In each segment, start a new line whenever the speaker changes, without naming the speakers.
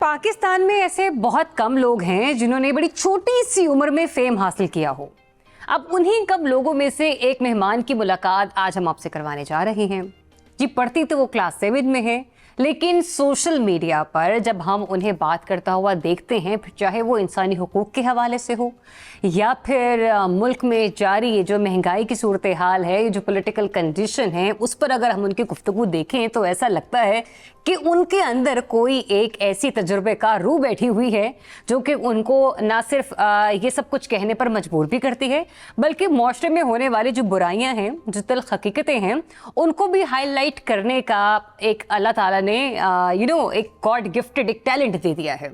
पाकिस्तान में ऐसे बहुत कम लोग हैं जिन्होंने बड़ी छोटी सी उम्र में फेम हासिल किया हो। अब उन्हीं कम लोगों में से एक मेहमान की मुलाकात आज हम आपसे करवाने जा रहे हैं। जी, पढ़ती तो वो क्लास 7 में है, लेकिन सोशल मीडिया पर जब हम उन्हें बात करता हुआ देखते हैं, फिर चाहे वो इंसानी हुकूक के हवाले से हो या फिर मुल्क में जारी ये जो महंगाई की सूरत हाल है, ये जो पॉलिटिकल कंडीशन है, उस पर अगर हम उनकी गुफ्तगू देखें तो ऐसा लगता है कि उनके अंदर कोई एक ऐसी तजुर्बेकार रूह बैठी हुई है जो कि उनको ना सिर्फ ये सब कुछ कहने पर मजबूर भी करती है, बल्कि माशरे में होने वाली जो बुराइयां हैं, जो तल्ख हकीकतें हैं, उनको भी हाईलाइट करने का एक अल्लाह ताला ने एक गॉड गिफ्टेड एक टैलेंट दे दिया है।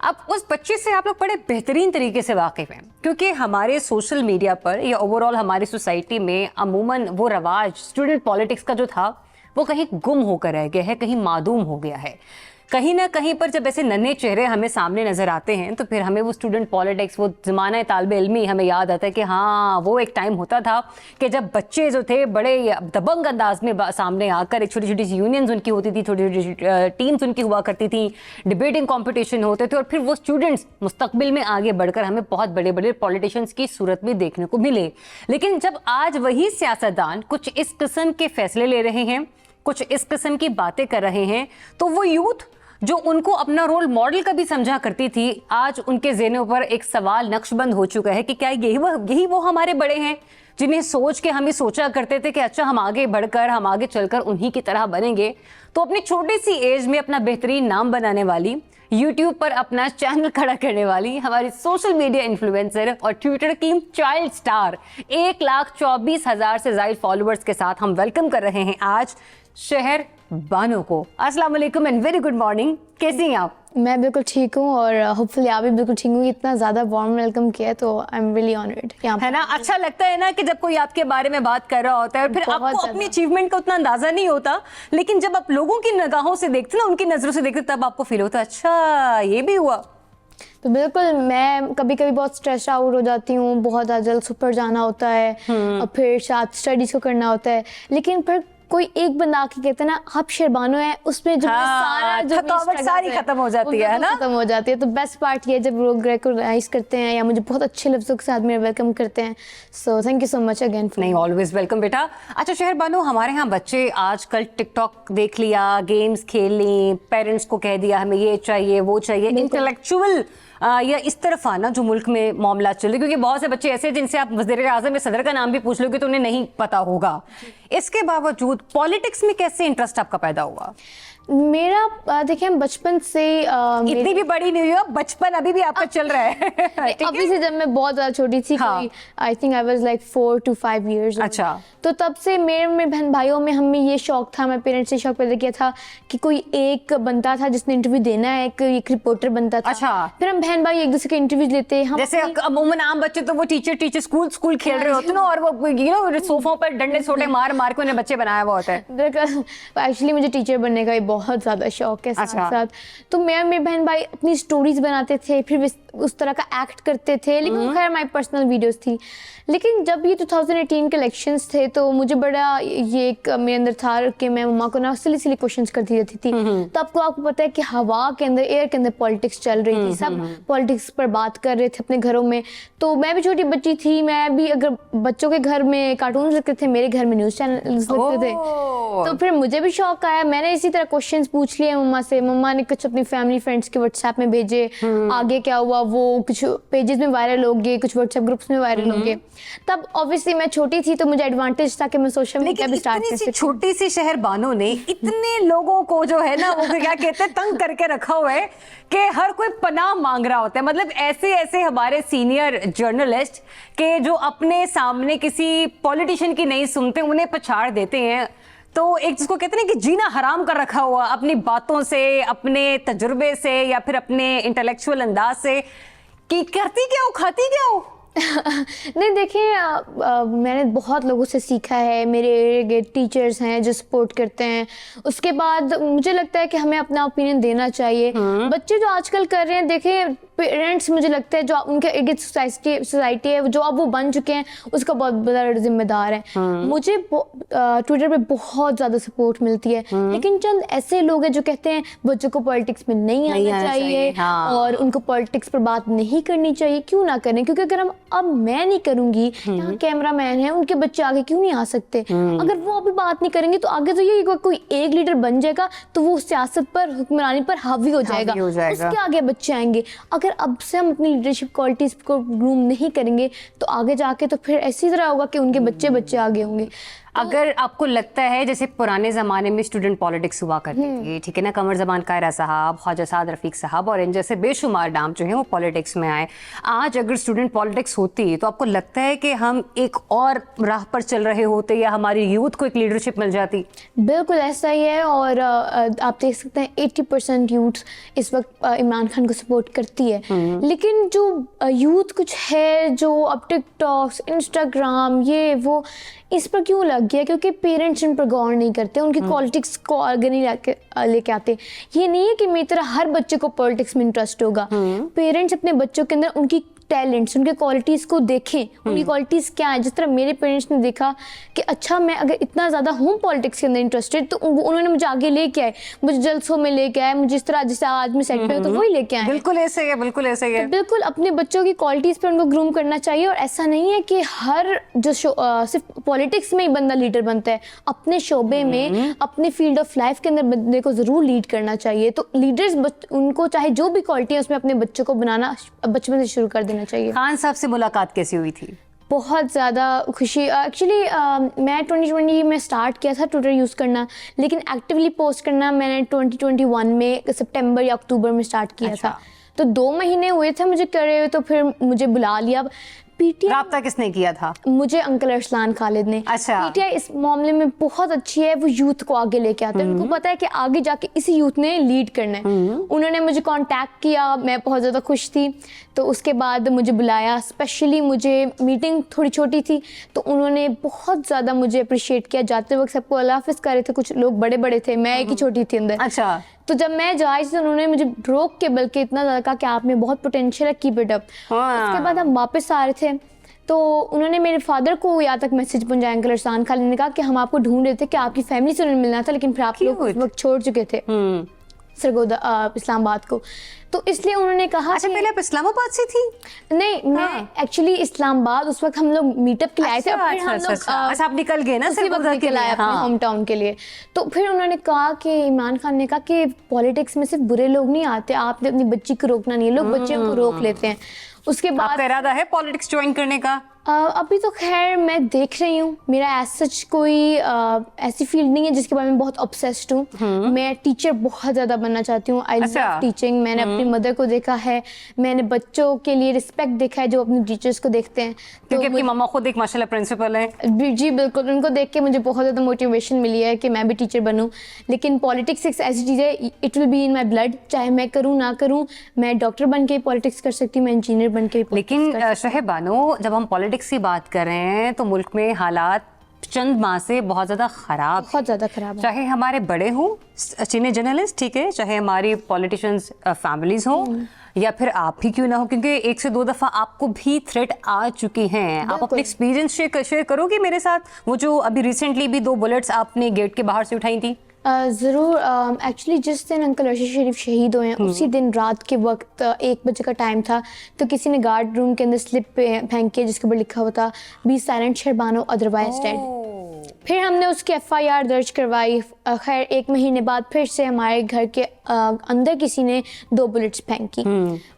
अब उस बच्चे से आप लोग बड़े बेहतरीन तरीके से वाकिफ हैं, क्योंकि हमारे सोशल मीडिया पर या ओवरऑल हमारी सोसाइटी में अमूमन वो रवाज स्टूडेंट पॉलिटिक्स का जो था वो कहीं गुम होकर रह गया है, कहीं मादूम हो गया है। कहीं ना कहीं पर जब ऐसे नन्हे चेहरे हमें सामने नजर आते हैं तो फिर हमें वो स्टूडेंट पॉलिटिक्स, वो ज़माना तालिब इल्मी हमें याद आता है कि हाँ, वो एक टाइम होता था कि जब बच्चे जो थे बड़े दबंग अंदाज में सामने आकर, एक छोटी छोटी सी यूनियंस उनकी होती थी, छोटी छोटी टीम्स उनकी हुआ करती थी, डिबेटिंग कॉम्पिटिशन होते थे और फिर वो स्टूडेंट्स मुस्तकबिल में आगे बढ़कर हमें बहुत बड़े बड़े पॉलिटिशियंस की सूरत में देखने को मिले। लेकिन जब आज वही सियासतदान कुछ इस किस्म के फैसले ले रहे हैं, कुछ इस किस्म की बातें कर रहे हैं, तो वो यूथ जो उनको अपना रोल मॉडल कभी समझा करती थी, आज उनके ज़हनों पर एक सवाल नक्शबंद हो चुका है कि क्या यही वो हमारे बड़े हैं जिन्हें सोच के हम ही सोचा करते थे कि अच्छा, हम आगे बढ़कर, हम आगे चलकर उन्हीं की तरह बनेंगे। तो अपनी छोटी सी एज में अपना बेहतरीन नाम बनाने वाली, यूट्यूब पर अपना चैनल खड़ा करने वाली हमारी सोशल मीडिया इन्फ्लुएंसर और ट्विटर की चाइल्ड स्टार 1,24,000 से ज़ायद फॉलोअर्स के साथ हम वेलकम कर रहे हैं आज शहर बानो को। अस्सलाम वालेकुम एंड वेरी गुड मॉर्निंग। कैसी हैं आप?
मैं बिल्कुल ठीक हूँ और होपफुली आप भी बिल्कुल ठीक होंगी। इतना ज़्यादा वार्म वेलकम किया तो आई एम रियली ऑनर्ड।
है ना, अच्छा लगता है ना कि जब कोई आपके बारे में बात कर रहा होता है और फिर आपको अपनी अचीवमेंट का उतना अंदाजा नहीं होता, लेकिन जब आप लोगों की निगाहों से देखते ना, उनकी नजरों से देखते, तब आपको फील होता है अच्छा, ये भी हुआ।
तो बिल्कुल, मैं कभी कभी बहुत स्ट्रेस आउट हो जाती हूँ, बहुत ज़्यादा जल्द सुपर जाना होता है और फिर साथ स्टडीज़ को करना होता है, लेकिन फिर कोई एक बंदा आके कहता है ना आप शहरबानो है, उसमें जो सारा जो
थकावट सारी खत्म हो जाती है ना,
खत्म हो जाती है। तो बेस्ट पार्ट ये जब लोग रिकॉग्नाइज करते हैं या मुझे बहुत अच्छे लफ्जों के साथ मेरा वेलकम करते हैं। So thank you so much again.
नहीं, ऑलवेज वेलकम बेटा। अच्छा शहरबानो, हमारे यहाँ बच्चे आजकल टिकटॉक देख लिया, गेम्स खेल ली, पेरेंट्स को कह दिया हमें ये चाहिए वो चाहिए, इंटेलेक्चुअल या इस तरफ आना जो मुल्क में मामला चल रहे, क्योंकि बहुत से बच्चे ऐसे हैं जिनसे आप वज़ीर-ए-आज़म या सदर का नाम भी पूछ लोगे तो उन्हें नहीं पता होगा। इसके बावजूद पॉलिटिक्स में कैसे इंटरेस्ट आपका पैदा हुआ?
मेरा देखिए, हम बचपन से
इतनी भी बड़ी नहीं हुई, बचपन अभी भी आपका चल रहा है।
अभी से जब मैं बहुत ज़्यादा छोटी थी, I think I was like 4 to 5 years।
अच्छा,
तो तब से मेरे बहन भाइयों में हमें ये शौक था, मेरे पेरेंट्स ने शौक पैदा किया था कि कोई एक बनता था जिसने इंटरव्यू देना है, एक रिपोर्टर बनता था।
अच्छा,
फिर हम बहन भाई एक दूसरे के इंटरव्यूज लेते हैं।
जैसे अमूमन आम बच्चे तो वो टीचर स्कूल खेल रहे होते ना, और वो सोफों पर डंडे छोटे मार के उन्हें बच्चे बनाया हुआ होता है।
एक्चुअली मुझे टीचर बनने का बहुत ज़्यादा शौक है। साथ तो मैं मेरे बहन भाई अपनी स्टोरीज बनाते थे, फिर उस तरह का एक्ट करते थे, लेकिन खैर हमारी पर्सनल वीडियोस थी। लेकिन जब ये 2018 के इलेक्शंस थे तो मुझे बड़ा ये एक मेरे अंदर था कि मैं मम्मा को ना सिली क्वेश्चंस करती रहती थी। तो आपको पता है कि हवा के अंदर, एयर के अंदर पॉलिटिक्स चल रही थी, सब पॉलिटिक्स पर बात कर रहे थे अपने घरों में। तो मैं भी छोटी बच्ची थी, मैं भी, अगर बच्चों के घर में कार्टून लगते थे, मेरे घर में न्यूज़ चैनल्स लगते थे। तो फिर मुझे भी शौक आया, मैंने इसी तरह क्वेश्चंस पूछ लिए मम्मा से। मम्मा ने कुछ अपनी फैमिली फ्रेंड्स के व्हाट्सएप में भेजे, आगे क्या हुआ वो कुछ पेजेस में वायरल हो गए, कुछ व्हाट्सएप ग्रुप्स में वायरल हो गए। तब ऑब्वियसली मैं छोटी थी तो मुझे एडवांटेज था कि मैं सोशल मीडिया भी स्टार्ट कर सकती।
छोटी सी शहर बानो ने इतने लोगों को जो है ना, वो क्या कहते हैं, तंग करके रखा हुआ है कि हर कोई पनाह मांग रहा होता है। मतलब ऐसे हमारे सीनियर जर्नलिस्ट के जो अपने सामने किसी पॉलिटिशियन की नहीं सुनते, उन्हें पछाड़ देते हैं। तो एक जिसको कहते हैं कि जीना हराम कर रखा हुआ अपनी बातों से, अपने तजुर्बे से या फिर अपने इंटेलेक्चुअल अंदाज से, कि करती क्या हो, खाती क्या हो।
नहीं देखिए, मैंने बहुत लोगों से सीखा है, मेरे टीचर्स हैं जो सपोर्ट करते हैं। उसके बाद मुझे लगता है कि हमें अपना ओपिनियन देना चाहिए। बच्चे जो आजकल कर रहे हैं, देखिए पेरेंट्स मुझे लगता है जो उनके इर्द सोसाइटी है जो अब वो बन चुके हैं उसका बहुत बड़ा जिम्मेदार है। मुझे ट्विटर पे बहुत ज़्यादा सपोर्ट मिलती है, लेकिन चंद ऐसे लोग हैं जो कहते हैं बच्चों को पॉलिटिक्स में नहीं आना चाहिए और उनको पॉलिटिक्स पर बात नहीं करनी चाहिए। क्यों ना करें, क्योंकि अगर अब मैं नहीं करूँगी, यहाँ कैमरा मैन है, उनके बच्चे आगे क्यों नहीं आ सकते? अगर वो अभी बात नहीं करेंगे तो आगे तो ये कोई एक लीडर बन जाएगा तो वो सियासत पर, हुक्मरानी पर हावी हो जाएगा, उसके आगे बच्चे आएंगे। अगर अब से हम अपनी लीडरशिप क्वालिटीज को ग्रूम नहीं करेंगे तो आगे जाके तो फिर ऐसी तरह होगा कि उनके बच्चे आगे होंगे।
अगर आपको लगता है जैसे पुराने ज़माने में स्टूडेंट पॉलिटिक्स हुआ करती थी, ठीक है ना, कमर ज़मान कायरा साहब, ख्वाजा साद रफ़ीक साहब और इन जैसे बेशुमार नाम जो हैं वो पॉलिटिक्स में आए, आज अगर स्टूडेंट पॉलिटिक्स होती तो आपको लगता है कि हम एक और राह पर चल रहे होते या हमारी यूथ को एक लीडरशिप मिल जाती?
बिल्कुल ऐसा ही है। और आप देख सकते हैं 80% यूथ इस वक्त इमरान खान को सपोर्ट करती है, लेकिन जो यूथ कुछ है जो अब टिकटॉक, इंस्टाग्राम, ये वो इस पर क्यों लग गया? क्योंकि पेरेंट्स इन पर गौर नहीं करते, उनकी पॉलिटिक्स को आगे नहीं लेके आते। ये नहीं है कि मेरी तरह हर बच्चे को पॉलिटिक्स में इंटरेस्ट होगा। पेरेंट्स अपने बच्चों के अंदर उनकी टैलेंट्स, उनके क्वालिटीज़ को देखें, उनकी क्वालिटीज़ क्या है। जिस तरह मेरे पेरेंट्स ने देखा कि अच्छा मैं अगर इतना ज़्यादा हूँ पॉलिटिक्स के अंदर इंटरेस्टेड तो उन्होंने मुझे आगे लेके आए, मुझे जलसों में लेके आए, मुझे जिस तरह जैसे आज मैं सेट पे हूँ तो वही लेके आए।
बिल्कुल ऐसे ही है, बिल्कुल ऐसे ही है।
तो बिल्कुल अपने बच्चों की क्वालिटीज़ पे उनको ग्रूम करना चाहिए। और ऐसा नहीं है कि हर जो सिर्फ पॉलिटिक्स में ही बंदा लीडर बनता है, अपने शोबे में, अपने फील्ड ऑफ लाइफ के अंदर बंदे को ज़रूर लीड करना चाहिए। तो लीडर्स उनको चाहे जो भी क्वालिटी है उसमें अपने बच्चों को बनाना बचपन से शुरू कर देना चाहिए।
खान साहब से मुलाकात कैसी हुई थी?
बहुत ज़्यादा खुशी। एक्चुअली मैं 2020 में स्टार्ट किया था ट्विटर यूज़ करना, लेकिन एक्टिवली पोस्ट करना मैंने 2021 में सितंबर या अक्टूबर में स्टार्ट किया था। तो 2 महीने हुए थे मुझे करे हुए, तो फिर मुझे बुला लिया। पीटीआई
राब्ता किसने किया था?
मुझे अंकल अरसलान खालिद ने।
अच्छा।
पीटीआई इस मामले में बहुत अच्छी है, वो यूथ को आगे लेके आते हैं। उनको पता है कि आगे जाके इसी यूथ ने लीड करना है। उन्होंने मुझे कांटेक्ट किया, मैं बहुत ज़्यादा खुश थी। तो उसके बाद मुझे बुलाया, स्पेशली मुझे मीटिंग थोड़ी छोटी थी तो उन्होंने बहुत ज़्यादा मुझे अप्रिशिएट किया। जाते वक्त सबको अल्लाह हाफिज़ कर रहे थे, कुछ लोग बड़े बड़े थे, मैं एक ही छोटी थी अंदर।
अच्छा।
तो जब मैं जा रही थी तो उन्होंने मुझे रोक के बल्कि इतना ज़्यादा कहा कि आप में बहुत पोटेंशियल है, कीप इट अप। उसके बाद हम वापस आ रहे थे तो उन्होंने मेरे फादर को यहाँ तक मैसेज पहुंचाया, अंकल अरसान खालिद ने कहा कि हम आपको ढूंढ रहे थे कि आपकी फैमिली से उन्हें मिलना था, लेकिन फिर आप लोग उस वक्त छोड़ चुके थे सरगोदा इस्लामाबाद को। तो इसलिए उन्होंने कहा।
अच्छा, पहले आप इस्लामाबाद से थी?
नहीं, मैं एक्चुअली इस्लामाबाद उस वक्त हम लोग मीटअप के लिए आए थे।
अच्छा, आप निकल गए ना सरगोदा के लिए?
अपने होम टाउन के लिए। तो फिर उन्होंने कहा कि इमरान खान ने कहा कि पॉलिटिक्स में सिर्फ बुरे लोग नहीं आते, आपने अपनी बच्ची को रोकना नहीं है, लोग बच्चियों को रोक लेते हैं। उसके बाद
आपका इरादा है पॉलिटिक्स ज्वाइन करने का?
अभी तो खैर मैं देख रही हूँ, मेरा एज सच कोई ऐसी फील्ड नहीं है जिसके बारे में बहुत ऑब्सेस्ड हूँ। मैं टीचर बहुत ज़्यादा बनना चाहती हूँ। I love teaching. मैंने अपनी मदर को देखा है, मैंने बच्चों के लिए रिस्पेक्ट देखा है जो अपने टीचर्स को देखते हैं।
क्योंकि आपकी मम्मा खुद एक माशाल्लाह प्रिंसिपल है।
जी बिल्कुल, उनको देख के मुझे बहुत ज़्यादा मोटिवेशन मिली है कि मैं भी टीचर बनूँ। लेकिन पॉलिटिक्स एक ऐसी चीज़ है, it will be in my blood, चाहे मैं करूँ ना करूँ। मैं डॉक्टर बन के पॉलिटिक्स कर सकती हूँ, मैं इंजीनियर बन के।
लेकिन शहब बानो, जब हम पॉलिटिक्स की बात कर रहे हैं तो मुल्क में हालात चंद माह से बहुत ज़्यादा ख़राब,
बहुत ज़्यादा ख़राब है।
चाहे हमारे बड़े हों, सीनियर जर्नलिस्ट, ठीक है, चाहे हमारी पॉलिटिशियंस फैमिलीज हों, या फिर आप ही क्यों ना हो, क्योंकि 1 से 2 दफ़ा आपको भी थ्रेट आ चुकी हैं। आप अपने एक्सपीरियंस शेयर करोगे मेरे साथ? वो जो अभी रिसेंटली भी 2 बुलेट्स आपने गेट के बाहर से उठाई थी।
ज़रूर। एक्चुअली जिस दिन अंकल अर्शद शरीफ शहीद हुए हैं उसी दिन रात के वक्त 1 बजे का टाइम था, तो किसी ने गार्ड रूम के अंदर स्लिप फेंक के जिसके ऊपर लिखा हुआ था बी साइलेंट शहबानो अदरवाइज डेड। फिर हमने उसकी FIR दर्ज करवाई। खैर 1 महीने बाद फिर से हमारे घर के अंदर किसी ने 2 बुलेट्स फेंकी।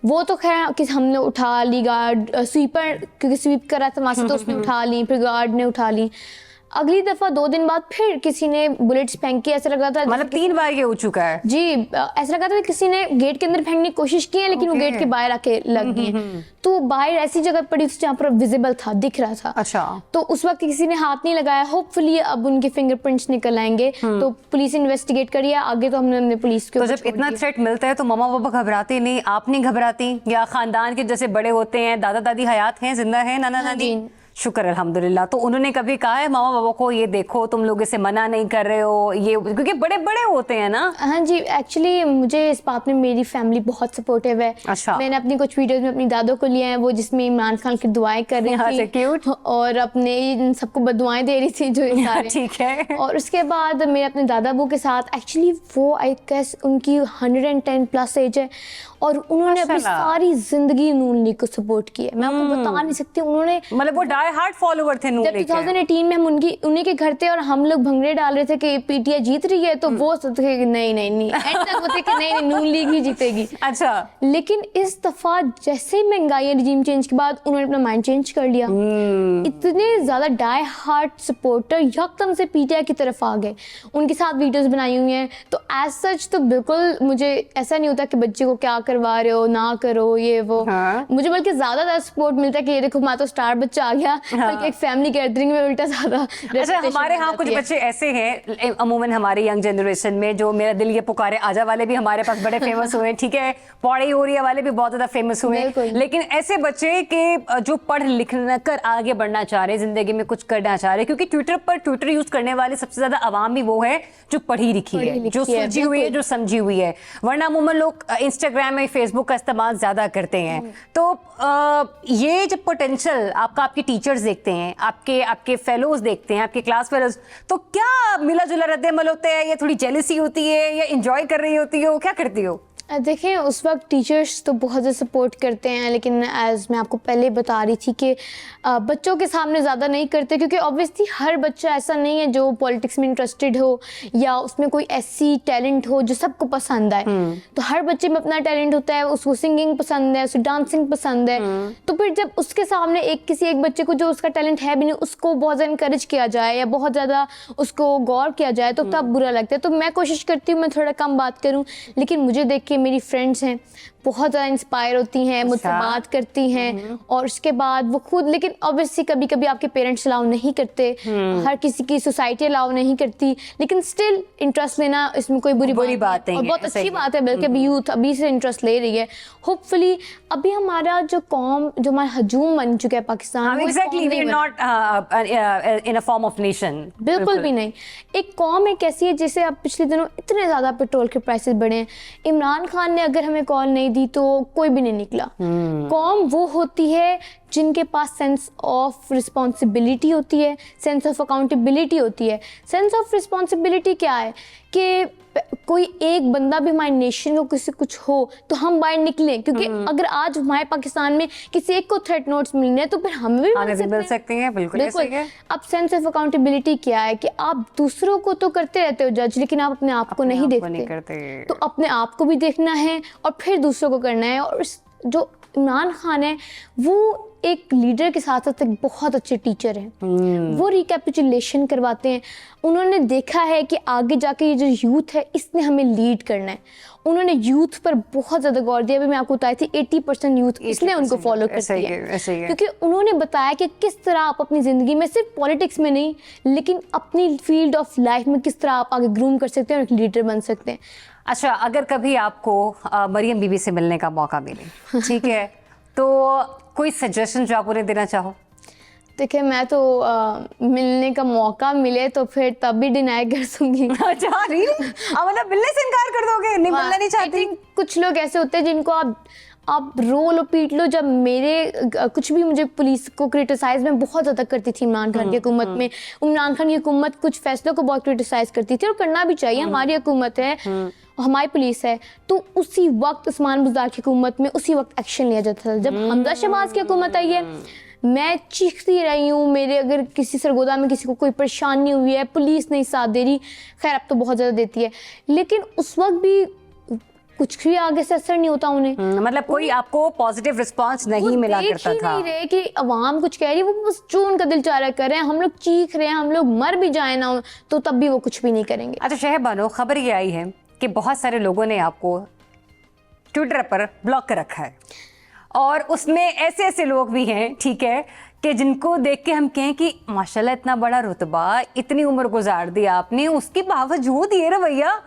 वो तो खैर कि हमने उठा ली, गार्ड स्वीपर क्योंकि स्वीप कर रहा था वहाँ से तो उसने उठा ली, फिर गार्ड ने उठा ली। अगली दफा 2 दिन बाद फिर किसी ने बुलेट्स फेंकी। ऐसा लगा था
मतलब 3 बार ये हो चुका है।
जी, ऐसा लगा था कि किसी ने गेट के अंदर फेंकने की कोशिश की है, लेकिन वो गेट के बाहर आके लग गई है। तो बाहर ऐसी जगह पड़ी थी जहाँ पर विजिबल था, दिख रहा था।
अच्छा।
तो उस वक्त किसी ने हाथ नहीं लगाया। होपफुली अब उनके फिंगरप्रिंट्स निकल आएंगे, तो पुलिस इन्वेस्टिगेट करिए आगे। तो हमने पुलिस के।
तो जब इतना थ्रेट मिलता है तो मम्मा पापा घबराते नहीं? आप नहीं घबराती? या खानदान के जैसे बड़े होते हैं, दादा दादी हयात हैं, जिंदा हैं, नाना नानी? शुक्र अल्हम्दुलिल्लाह। तो उन्होंने कभी कहा है मामा बाबा को ये देखो तुम लोग इसे मना नहीं कर रहे हो, ये क्योंकि बड़े बड़े होते हैं ना?
हाँ जी, एक्चुअली मुझे इस बात में मेरी फैमिली बहुत सपोर्टिव है।
अच्छा।
मैंने अपनी कुछ वीडियोस में अपनी दादों को लिया है, वो जिसमें इमरान खान की दुआएं कर रही थी
क्यूट,
और अपने इन सबको बदुआएं दे रही थी जो ये सारे।
ठीक है।
और उसके बाद मेरे अपने दादा अबू के साथ, एक्चुअली वो आई गेस उनकी 110 प्लस एज है और उन्होंने अपनी सारी जिंदगी नून लीग को सपोर्ट किया। मैं आपको बता नहीं सकती, उन्होंने
मतलब वो डाई हार्ड फॉलोवर थे नून
जब
लीग के।
2018 में हम उन्हीं के घर थे और हम लोग भंगड़े डाल रहे थे कि पीटीआई जीत रही है, तो वो सोचते थे कि नहीं नहीं नहीं, एंड तक होते कि नहीं नहीं नून लीग ही जीतेगी।
अच्छा।
लेकिन इस दफा जैसे ही महंगाई रिजीम चेंज के बाद उन्होंने अपना माइंड चेंज कर लिया। इतने ज्यादा डाई हार्ड सपोर्टर यकदम से पीटीआई की तरफ आ गए, उनके साथ वीडियोस बनाई हुई हैं। तो एज सच तो बिल्कुल मुझे ऐसा नहीं होता कि बच्चे को क्या करवा रहे हो, ना करो ये वो।
हाँ।
मुझे बल्कि ज्यादा सपोर्ट मिलता है कि ये देखो मैं तो स्टार बच्चा आ गया।
हाँ।
बल्कि एक फैमिली गैदरिंग में उल्टा ज्यादा।
अच्छा, हमारे यहाँ कुछ बच्चे ऐसे हैं अमूमन हमारी यंग जनरेशन में, जो मेरा दिल ये पुकारे आजा वाले भी हमारे पास बड़े फेमस हुए, ठीक है, पौड़ी ओरिया वाले भी बहुत ज्यादा फेमस हुए। लेकिन ऐसे बच्चे के जो पढ़ लिख कर आगे बढ़ना चाह रहे, जिंदगी में कुछ करना चाह रहे, क्योंकि ट्विटर यूज करने वाले सबसे ज्यादा आवाम भी वो है जो पढ़ी लिखी है, जो सुलझी हुई है, जो समझी हुई है। वरना अमूमन लोग इंस्टाग्राम में फेसबुक का इस्तेमाल ज्यादा करते हैं। तो ये जब पोटेंशियल आपके टीचर्स देखते हैं, आपके फेलोज देखते हैं, आपके क्लास फेलोज, तो क्या मिला जुला रद्द-ए-अमल होता है, या थोड़ी जेलसी होती है, या एंजॉय कर रही होती हो, क्या करती हो?
देखें, उस वक्त टीचर्स तो बहुत ज़्यादा सपोर्ट करते हैं, लेकिन एज मैं आपको पहले बता रही थी कि बच्चों के सामने ज़्यादा नहीं करते, क्योंकि ऑब्वियसली हर बच्चा ऐसा नहीं है जो पॉलिटिक्स में इंटरेस्टेड हो या उसमें कोई ऐसी टैलेंट हो जो सबको पसंद आए। तो हर बच्चे में अपना टैलेंट होता है, उसको सिंगिंग पसंद है, उसको डांसिंग पसंद है। तो फिर जब उसके सामने किसी एक बच्चे को जो उसका टैलेंट है भी नहीं, उसको बहुत ज़्यादा इंकरेज किया जाए या बहुत ज़्यादा उसको गौर किया जाए, तो तब बुरा लगता है। तो मैं कोशिश करती हूँ मैं थोड़ा कम बात करूँ, लेकिन मुझे देख के मेरी फ्रेंड्स हैं बहुत ज़्यादा इंस्पायर होती हैं, मुझसे बात करती हैं, और उसके बाद वो खुद, लेकिन ऑब्वियसली कभी कभी आपके पेरेंट्स अलाउ नहीं करते, हर किसी की सोसाइटी अलाउ नहीं करती, लेकिन स्टिल इंटरेस्ट लेना इसमें कोई बुरी बात नहीं, और बहुत अच्छी बात है। बल्कि अभी यूथ अभी से इंटरेस्ट ले रही है। होपफुली अभी हमारा जो कौम, जो हमारा हजूम बन चुका है पाकिस्तान, बिल्कुल भी नहीं। एक कौम एक ऐसी है जिसे अब पिछले दिनों इतने ज़्यादा पेट्रोल के प्राइसेस बढ़े हैं, इमरान खान ने अगर हमें कॉल नहीं दी तो कोई भी नहीं निकला। कौम वो होती है जिनके पास सेंस ऑफ रिस्पॉन्सिबिलिटी होती है, सेंस ऑफ अकाउंटेबिलिटी होती है। सेंस ऑफ रिस्पॉन्सिबिलिटी क्या है कि कोई एक बंदा भी हमारे नेशन को किसी कुछ हो तो हम बाहर निकलें, क्योंकि अगर आज हमारे पाकिस्तान में किसी एक को थ्रेट नोट्स मिलने हैं तो फिर हमें भी मिल सकते हैं। बिल्कुल। अब सेंस ऑफ अकाउंटेबिलिटी क्या है कि आप दूसरों को तो करते रहते हो जज, लेकिन आप अपने आप को नहीं देखते। तो अपने आप को भी देखना है और फिर दूसरों को करना है। और जो इमरान खान है वो एक लीडर के साथ साथ एक बहुत अच्छे टीचर हैं। वो रिकैपिचुलेशन करवाते हैं। उन्होंने देखा है कि आगे जाके ये जो यूथ है इसने हमें लीड करना है। उन्होंने यूथ पर बहुत ज़्यादा गौर दिया। अभी मैं आपको बताई थी 80% यूथ इसलिए उनको फॉलो करती है, क्योंकि उन्होंने बताया कि किस तरह आप अपनी ज़िंदगी में, सिर्फ पॉलिटिक्स में नहीं लेकिन अपनी फील्ड ऑफ लाइफ में किस तरह आप आगे ग्रूम कर सकते हैं और एक लीडर बन सकते हैं।
अच्छा, अगर कभी आपको मरियम बीबी से मिलने का मौका मिले, ठीक है, तो कोई सजेशन जो आप उन्हें देना चाहो?
देखिए, मैं तो मिलने का मौका मिले तो फिर तब भी डिनाई कर दूंगी।
अच्छा, मतलब मिलने से इनकार कर दोगे? नहीं, मिलना नहीं चाहती?
कुछ लोग ऐसे होते हैं जिनको आप रो लो, पीट लो। जब मेरे कुछ भी, मुझे पुलिस को क्रिटिसाइज मैं बहुत ज़्यादा करती थी इमरान खान की हुकूमत में। इमरान खान की हुकूमत कुछ फैसलों को बहुत क्रिटिसाइज करती थी, और करना भी चाहिए, हमारी हुकूमत है, हमारी पुलिस है। तो उसी वक्त उस्मान बुज़दार की हुकूमत में उसी वक्त एक्शन लिया जाता था। जब हमजा शहबाज की हुकूमत आई है, मैं चीखती रही हूँ। मेरे अगर किसी सरगोदा में किसी को कोई परेशानी हुई है, पुलिस नहीं साथ दे रही, खैर अब तो बहुत ज़्यादा देती है, लेकिन उस वक्त भी कुछ भी आगे से असर नहीं होता उन्हें।
मतलब कोई आपको पॉजिटिव रिस्पांस नहीं मिला करता था।
नहीं रहे कि अवाम कुछ कह रही है, वो बस जो उनका दिल चाह रहा कर रहे हैं। हम लोग चीख रहे हैं, हम लोग मर भी जाए ना तो तब भी वो कुछ भी नहीं करेंगे।
अच्छा शहबानो, खबर ये आई है कि बहुत सारे लोगों ने आपको ट्विटर पर ब्लॉक कर रखा है, और उसमें ऐसे ऐसे लोग भी हैं, ठीक है, कि जिनको देख के हम कहें कि माशाल्लाह इतना बड़ा रुतबा, इतनी उम्र गुजार दी आपने, उसके बावजूद ये रवैया,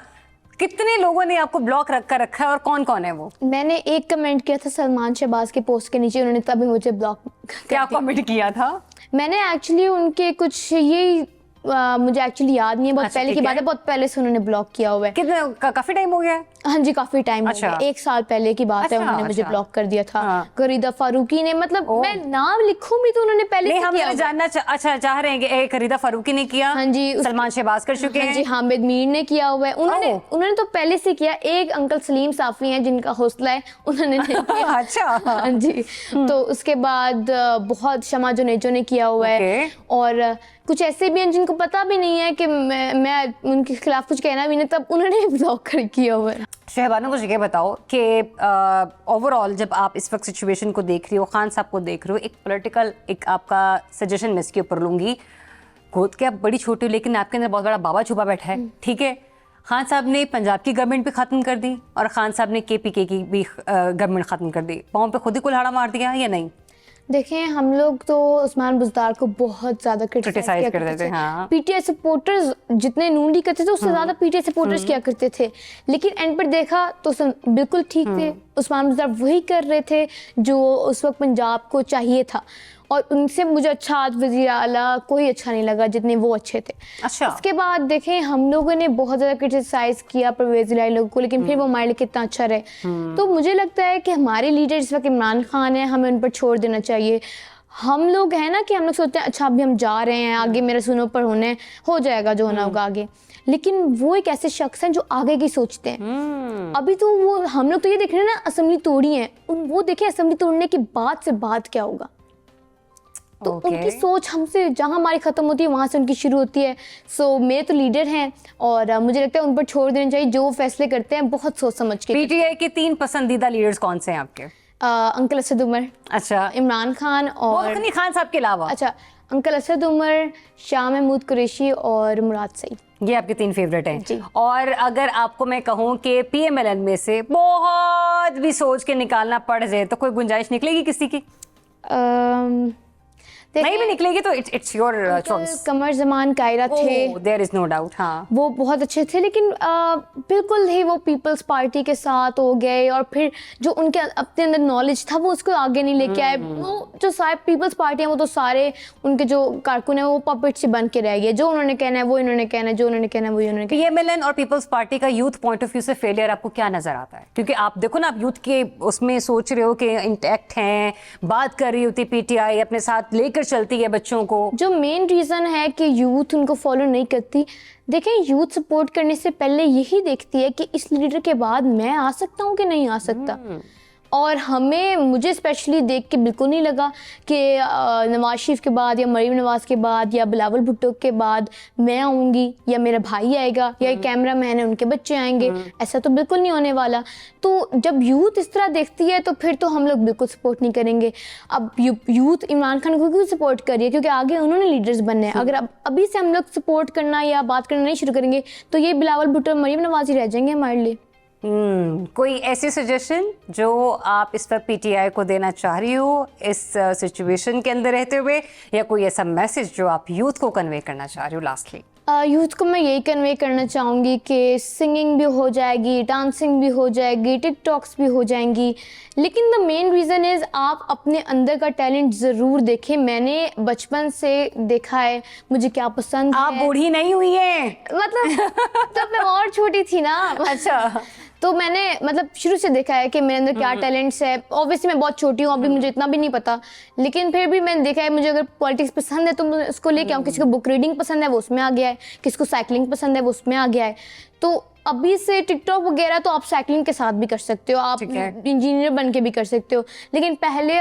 कितने लोगों ने आपको ब्लॉक रखा है और कौन कौन है वो?
मैंने एक कमेंट किया था सलमान शहबाज के पोस्ट के नीचे, उन्होंने तभी मुझे ब्लॉक
क्या कमेंट किया था?
मैंने एक्चुअली उनके कुछ ये मुझे एक्चुअली याद नहीं है, बहुत
अच्छा,
पहले की
ठीक
बात है, बहुत पहले से उन्होंने ब्लॉक किया हुआ है।
कितना काफी टाइम हो गया है?
हाँ जी, काफी टाइम हो
अच्छा।
गया, 1 साल पहले की बात है, उन्होंने मुझे ब्लॉक कर दिया था। गरीदा फारूकी ने, मतलब मैं नाम लिखूं भी तो उन्होंने पहले से
हम
किया।
जानना अच्छा चाह रहे हैं कि गरीदा फारूकी ने किया?
हाँ जी।
सलमान शहबाज कर चुके
हाँ
हैं
जी, हामिद मीर ने किया हुआ है। उन्होंने तो पहले से किया। एक अंकल सलीम साफी हैं जिनका हौसला है, उन्होंने नहीं किया।
अच्छा।
हाँ जी। तो उसके बाद बहुत शमा जुनेजो ने किया हुआ है, और कुछ ऐसे भी हैं जिनको पता भी नहीं है कि मैं उनके खिलाफ कुछ कहना भी नहीं, तब उन्होंने ब्लॉक कर किया हुआ है।
शहबानो, मुझे ये बताओ कि ओवरऑल जब आप इस वक्त सिचुएशन को देख रही हो, खान साहब को देख रहे हो, एक पॉलिटिकल एक आपका सजेशन मैं इसके ऊपर लूंगी। खुद के आप बड़ी छोटी हो लेकिन आपके अंदर बहुत बड़ा बाबा छुपा बैठा है, ठीक है? खान साहब ने पंजाब की गवर्नमेंट भी खत्म कर दी और खान साहब ने KPK की भी गवर्नमेंट खत्म कर दी। पाँव पे खुद ही कुल्हाड़ा मार दिया या नहीं?
देखें, हम लोग तो उस्मान बुज़दार को बहुत ज्यादा क्रिटिसाइज करते थे।
हाँ।
PTI सपोर्टर्स जितने नून लीग करते थे उससे ज्यादा PTI सपोर्टर्स किया करते थे, लेकिन एंड पर देखा तो बिल्कुल ठीक थे। उस्मान बुज़दार वही कर रहे थे जो उस वक्त पंजाब को चाहिए था, और उनसे मुझे अच्छा आज वज़ीर आला कोई अच्छा नहीं लगा जितने वो अच्छे थे।
अच्छा।
उसके बाद देखें, हम लोगों ने बहुत ज़्यादा क्रिटिसाइज किया परवेज़ इलाही लोगों को, लेकिन फिर वो हमारे लिए कितना अच्छा रहे। तो मुझे लगता है कि हमारे लीडर इस वक्त इमरान खान है, हमें उन पर छोड़ देना चाहिए। हम लोग हैं ना कि हम लोग सोचते हैं अच्छा अभी हम जा रहे हैं, आगे मेरे सुनो पर होने हो जाएगा जो होना होगा आगे, लेकिन वो एक ऐसे शख्स हैं जो आगे की सोचते हैं। अभी तो वो हम लोग तो ये देख रहे हैं ना असेंबली तोड़ी है, वो देखें असेंबली तोड़ने के बाद से बात क्या होगा। तो उनकी सोच हमसे जहाँ हमारी खत्म होती है वहाँ से उनकी शुरू होती है। सो मेरे तो लीडर हैं और मुझे लगता है उन पर छोड़ देना चाहिए, जो वो फैसले करते हैं बहुत सोच समझ के।
PTI के 3 पसंदीदा लीडर्स कौन से हैं आपके?
अंकल असद उमर,
अच्छा,
इमरान खान और
खान साहब के अलावा?
अच्छा, अंकल असद उमर, शाह महमूद कुरैशी और मुराद सईद।
ये आपके 3 फेवरेट हैं। और अगर आपको मैं कहूँ कि PMLN में से बहुत भी सोच के निकालना पड़ जाए तो कोई गुंजाइश निकलेगी किसी की? नहीं भी निकलेगी तो इट्स योर चॉइस।
कमर जमान कायरा थे,
देयर इज नो डाउट। हाँ,
वो बहुत अच्छे थे, लेकिन बिल्कुल ही वो पीपल्स पार्टी के साथ हो गए, और फिर जो उनके अपने अंदर नॉलेज था वो उसको आगे नहीं लेके आए। वो जो सारे पीपल्स पार्टी है वो तो सारे उनके जो कारकुन है वो पपेट से बन के रह गए, जो उन्होंने कहना है वो इन्होंने कहना है, जो उन्होंने कहना है वो इन्होंने कहना है।
PMLN और पीपल्स पार्टी का यूथ पॉइंट ऑफ व्यू से फेलियर आपको क्या नजर आता है? क्योंकि आप देखो ना, आप यूथ के उसमें सोच रहे हो कि इंटैक्ट हैं, बात कर रही होती PTI, अपने साथ लेकर चलती है बच्चों को। जो
मेन रीजन है कि यूथ उनको फॉलो नहीं करती, देखें यूथ सपोर्ट करने से पहले यही देखती है कि इस लीडर के बाद मैं आ सकता हूँ कि नहीं आ सकता। और मुझे स्पेशली देख के बिल्कुल नहीं लगा कि नवाज शरीफ के बाद या मरीम नवाज के बाद या बिलावल भुट्टो के बाद मैं आऊँगी या मेरा भाई आएगा या कैमरा मैन है उनके बच्चे आएंगे। ऐसा तो बिल्कुल नहीं होने वाला। तो जब यूथ इस तरह देखती है तो फिर तो हम लोग बिल्कुल सपोर्ट नहीं करेंगे। अब यूथ इमरान खान को क्यों सपोर्ट कर रही है? क्योंकि आगे उन्होंने लीडर्स बनने हैं। अगर अभी से हम लोग सपोर्ट करना या बात करना नहीं शुरू करेंगे तो ये बिलावल भुट्टो मरीम नवाज ही रह जाएंगे हमारे लिए।
कोई ऐसी सजेशन जो आप इस पर PTI को देना चाह रही हो इस सिचुएशन के अंदर रहते हुए, या कोई ऐसा मैसेज जो आप यूथ को कन्वे करना चाह रही हो लास्टली?
यूथ को मैं यही कन्वे करना चाहूँगी कि सिंगिंग भी हो जाएगी, डांसिंग भी हो जाएगी, टिकटॉक्स भी हो जाएंगी, लेकिन द मेन रीज़न इज़ आप अपने अंदर का टैलेंट ज़रूर देखें। मैंने बचपन से देखा है मुझे क्या पसंद है।
आप बूढ़ी नहीं हुई है
मतलब तब मैं और छोटी थी ना।
अच्छा,
तो मैंने मतलब शुरू से देखा है कि मेरे अंदर क्या टैलेंट्स है। ऑब्वियसली मैं बहुत छोटी हूँ, अभी मुझे इतना भी नहीं पता, लेकिन फिर भी मैंने देखा है मुझे अगर पॉलिटिक्स पसंद है तो मैं उसको लेके आऊँ। किसी को बुक रीडिंग पसंद है वो उसमें आ गया है, किसी को साइकिलिंग पसंद है वो उसमें आ गया है। तो अभी से टिकटॉक वगैरह तो आप साइकिलिंग के साथ भी कर सकते हो, आप इंजीनियर बन के भी कर सकते हो, लेकिन पहले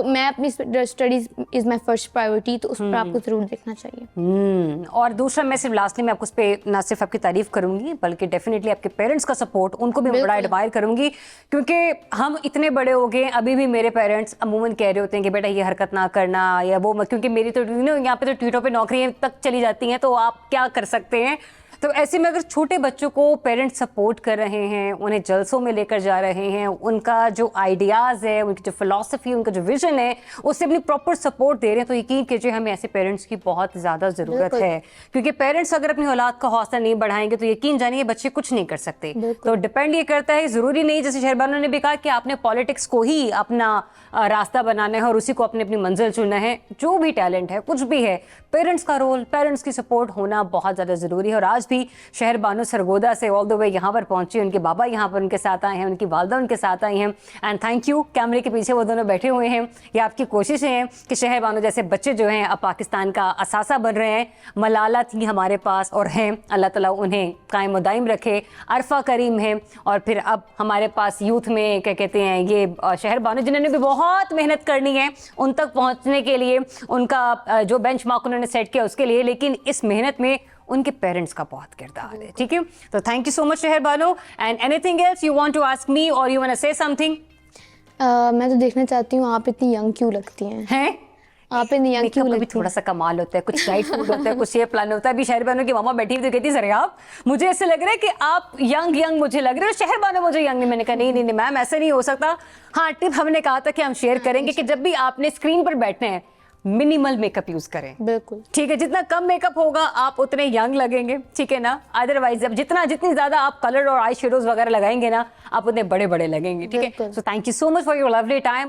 मैं अपनी studies is my first priority, तो उस पर आपको जरूर देखना चाहिए।
और दूसरा मैं सिर्फ लास्टली मैं आपको उस पर ना सिर्फ आपकी तारीफ करूंगी बल्कि डेफिनेटली आपके पेरेंट्स का सपोर्ट उनको भी बड़ा एडमायर करूंगी, क्योंकि हम इतने बड़े हो गए अभी भी मेरे पेरेंट्स अमूमन कह रहे होते हैं कि बेटा ये हरकत ना करना या वो, क्योंकि मेरी तो यहाँ पे तो ट्वीटों पे नौकरियां तक चली जाती हैं, तो आप क्या कर सकते हैं। तो ऐसे में अगर छोटे बच्चों को पेरेंट्स सपोर्ट कर रहे हैं, उन्हें जलसों में लेकर जा रहे हैं, उनका जो आइडियाज़ है, उनकी जो फिलॉसफी, उनका जो विजन है, उससे अपनी प्रॉपर सपोर्ट दे रहे हैं, तो यकीन कीजिए हमें ऐसे पेरेंट्स की बहुत ज़्यादा ज़रूरत है। क्योंकि पेरेंट्स अगर अपनी औलाद का हौसला नहीं बढ़ाएंगे तो यकीन जानिए बच्चे कुछ नहीं कर सकते। तो डिपेंड ये करता है, ज़रूरी नहीं जैसे शहरबानो ने भी कहा कि आपने पॉलिटिक्स को ही अपना रास्ता बनाना है और उसी को अपनी मंजिल चुनना है। जो भी टैलेंट है, कुछ भी है, पेरेंट्स का रोल, पेरेंट्स की सपोर्ट होना बहुत ज़्यादा ज़रूरी है। और आज भी शहरबानो सरगोदा से ऑल द वे यहाँ पर पहुंची, उनके बाबा यहाँ पर उनके साथ आए हैं, उनकी वालदा उनके साथ आई हैं। एंड थैंक यू, कैमरे के पीछे वो दोनों बैठे हुए हैं। ये आपकी कोशिशें हैं कि शहरबानो जैसे बच्चे जो हैं अब पाकिस्तान का असासा बन रहे हैं। मलाला थी हमारे पास और हैं, अल्लाह ताला उन्हें कायम व दायम रखे। अरफा करीम है और फिर अब हमारे पास यूथ में क्या कहते हैं ये शहरबानो, जिन्होंने भी बहुत मेहनत करनी है उन तक पहुँचने के लिए, उनका जो बेंचमार्क उन्होंने सेट किया उसके लिए, लेकिन इस मेहनत में उनके पेरेंट्स का बहुत किरदार है। ठीक है, तो thank you so much Shehrbano. And anything else you want to ask me और you want to say something?
मैं तो देखना चाहती हूँ आप इतनी यंग क्यों लगती हैं? आप इतनी यंग क्यों लगती हैं?
थोड़ा सा कमाल होता है, कुछ राइट फूड होता है, कुछ ये प्लान होता है। अभी शहरबानो की मामा बैठी हुई तो कहती सर आप मुझे ऐसे लग रहा है कि आप यंग मुझे लग रहे हो, शहरबानो मुझे यंग नहीं। मैंने कहा नहीं मैम ऐसे नहीं हो सकता। हाँ, टिप हमने कहा था कि हम शेयर करेंगे कि जब भी आपने स्क्रीन पर बैठना है मिनिमल मेकअप यूज करें।
बिल्कुल
ठीक है, जितना कम मेकअप होगा आप उतने यंग लगेंगे, ठीक है ना। अदरवाइज अब जितनी ज्यादा आप कलर और आई शेडोज वगैरह लगाएंगे ना आप उतने बड़े लगेंगे। ठीक है, so thank you so much for your lovely time.